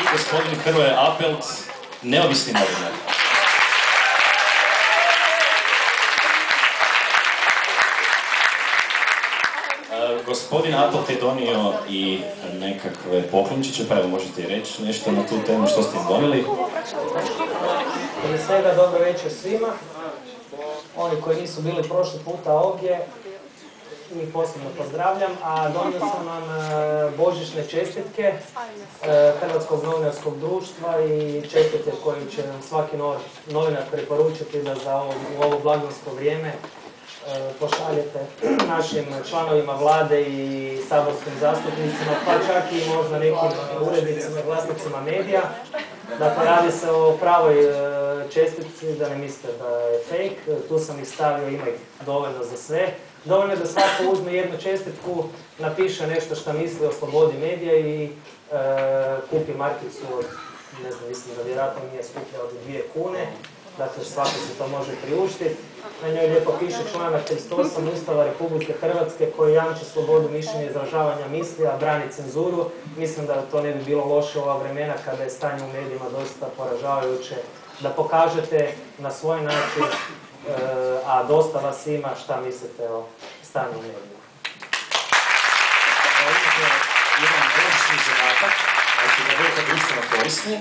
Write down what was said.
i gospodin Hrvoje Apelt, neovisni novinar. Gospodin Apelt je donio i nekakve poklončiće, pa evo možete i reći nešto na tu temu, što ste im donijeli? Prije svega dobro večer svima. Oni koji nisu bili prošli puta ovdje, njih posebno pozdravljam, a donio sam vam božićne čestitke Hrvatskog novinarskog društva i čestitke koje će nam svaki novinar preporučiti da u ovo blagdansko vrijeme pošaljete našim članovima vlade i saborskim zastupnicima, pa čak i možda nekim urednicima i vlasnicima medija. Dakle, radi se o pravoj čestitci, da ne mislite da je fake. Tu sam ih stavio, ima ih dovoljno za sve. Dovoljno je da svako uzme jednu čestitku, napiše nešto što misli o slobodi medija i kupi markicu od, ne znam, mislim da vjerojatno nije skuplja od 2 kune. Dakle, svako se to može priuštiti. Na njoj lijepo piše članak 38 Ustava Republike Hrvatske koji jamči slobodu mišljenja i izražavanja misli, a brani cenzuru. Mislim da to ne bi bilo loše u ova vremena kada je stanje u medijima dosta poražavajuće, da pokažete na svoj način, a dosta vas ima, šta mislite o stanju u medijima. Jedan božićni zadatak, da budete društveno korisni.